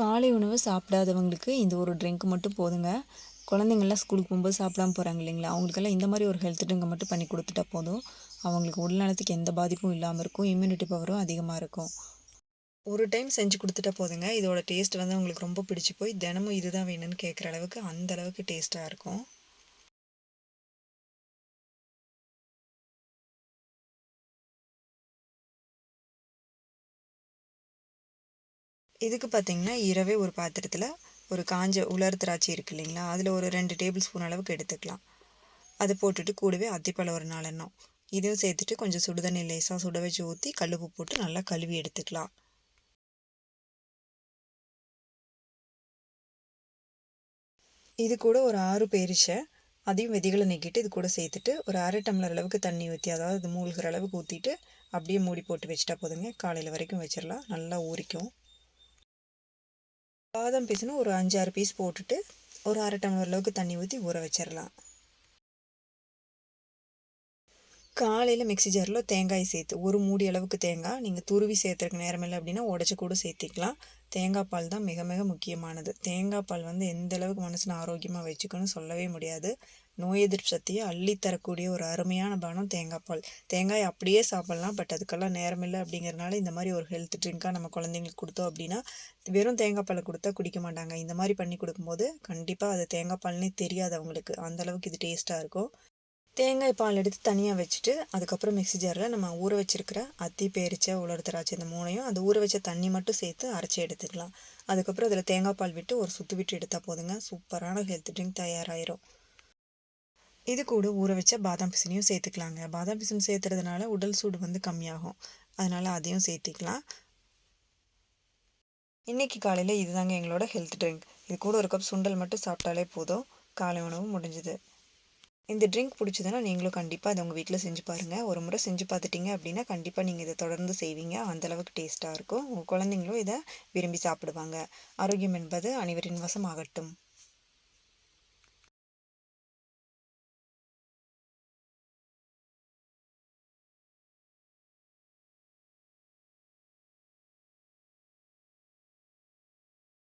காலை உணவு சாப்பிடாதவங்களுக்கு இந்த ஒரு ட்ரிங்க் மட்டும் போதுங்க. குழந்தைங்கள்லாம் ஸ்கூலுக்கு போகும்போது சாப்பிடாம போகிறாங்க இல்லைங்களா? அவங்களுக்கெல்லாம் இந்த மாதிரி ஒரு ஹெல்த் ட்ரிங்க் மட்டும் பண்ணி கொடுத்துட்டா போதும். அவங்களுக்கு உடல் நலத்துக்கு எந்த பாதிப்பும் இல்லாமல் இருக்கும். இம்யூனிட்டி பவரும் அதிகமாக இருக்கும். ஒரு டைம் செஞ்சு கொடுத்துட்டா போதுங்க. இதோட டேஸ்ட் வந்து உங்களுக்கு ரொம்ப பிடிச்சி போய் தினமும் இதுதான் வேணும்னு கேட்குற அளவுக்கு அந்த அளவுக்கு டேஸ்ட்டாக இருக்கும். இதுக்கு பார்த்தீங்கன்னா, இரவே ஒரு பாத்திரத்தில் ஒரு காஞ்ச உலர் திராட்சை இருக்கு இல்லைங்களா? அதில் ஒரு 2 டேபிள் ஸ்பூன் அளவுக்கு எடுத்துக்கலாம். அது போட்டுட்டு கூடவே அத்திப்பழம் ஒரு 4 எண்ணம். இதையும் சேர்த்துட்டு கொஞ்சம் சுடுதண்ணி லேசாக சுட வச்சு ஊற்றி கல்லுப்பு போட்டு நல்லா கழுவி எடுத்துக்கலாம். இது கூட ஒரு 6 பேரிச்சை, அதையும் விதைகளை நீக்கிட்டு இது கூட சேர்த்துட்டு ஒரு 1/2 டம்ளர் அளவுக்கு தண்ணி ஊற்றி, அதாவது அது மூழ்கிற அளவுக்கு ஊற்றிட்டு அப்படியே மூடி போட்டு வச்சுட்டா போதுங்க. காலையில் வரைக்கும் வச்சிடலாம். நல்லா ஊறிக்கும். பாதாம் பீஸ்னு ஒரு 5, 6 பீஸ் போட்டுட்டு ஒரு 1/2 டம்ளர் அளவுக்கு தண்ணி ஊற்றி ஊற வச்சிடலாம். காலையில் மிக்ஸி ஜாரில் தேங்காய் சேர்த்து ஒரு மூடி அளவுக்கு தேங்காய், நீங்கள் துருவி சேர்த்துறக்கு நேரம் இல்லை அப்படின்னா உடச்சி கூட சேர்த்திக்கலாம். தேங்காய் பால் தான் மிக மிக முக்கியமானது. தேங்காய் பால் வந்து எந்த அளவுக்கு மனசனை ஆரோக்கியமாக வச்சுக்கணும்னு சொல்லவே முடியாது. நோய் எதிர்ப்பு சக்தியை அள்ளித்தரக்கூடிய ஒரு அருமையான பானம் தேங்காய் பால். தேங்காய் அப்படியே சாப்பிட்லாம், பட் அதுக்கெல்லாம் நேரம் இல்லை அப்படிங்கிறனால இந்த மாதிரி ஒரு ஹெல்த் ட்ரிங்காக நம்ம குழந்தைங்களுக்கு கொடுத்தோம் அப்படின்னா வெறும் தேங்காய் பாலை கொடுத்தா குடிக்க மாட்டாங்க. இந்த மாதிரி பண்ணி கொடுக்கும்போது கண்டிப்பாக அது தேங்காய் பால்னே தெரியாது அவங்களுக்கு. அந்தளவுக்கு இது டேஸ்ட்டாக இருக்கும். தேங்காய் பால் எடுத்து தனியாக வச்சுட்டு, அதுக்கப்புறம் மிக்ஸி ஜாரில் நம்ம ஊற வச்சுருக்கிற அத்தி, பேரிச்சை, உலர் திராட்சை இந்த 3யும் அந்த ஊற வச்ச தண்ணி மட்டும் சேர்த்து அரைச்சி எடுத்துக்கலாம். அதுக்கப்புறம் அதில் தேங்காய் பால் விட்டு ஒரு சுற்று விட்டு எடுத்தால் போதுங்க. சூப்பரான ஹெல்த் ட்ரிங்க் தயாராகிரும். இது கூட ஊற வச்ச பாதாம் பிசினையும் சேர்த்துக்கலாங்க. பாதாம் பிசின் சேர்த்துறதுனால உடல் சூடு வந்து கம்மியாகும். அதனால் அதையும் சேர்த்திக்கலாம். இன்றைக்கி காலையில் இதுதாங்க எங்களோட ஹெல்த் ட்ரிங்க். இது கூட ஒரு கப் சுண்டல் மட்டும் சாப்பிட்டாலே போதும். காலை உணவு முடிஞ்சுது. இந்த ட்ரிங்க் பிடிச்சதுன்னா நீங்களும் கண்டிப்பாக அதை உங்கள் வீட்டில் செஞ்சு பாருங்கள். ஒரு முறை செஞ்சு பார்த்துட்டிங்க அப்படின்னா கண்டிப்பாக நீங்கள் இதை தொடர்ந்து செய்வீங்க. அந்தளவுக்கு டேஸ்ட்டாக இருக்கும். உங்கள் குழந்தைங்களும் இதை விரும்பி சாப்பிடுவாங்க. ஆரோக்கியம் என்பது அனைவரின் வசமாகட்டும்.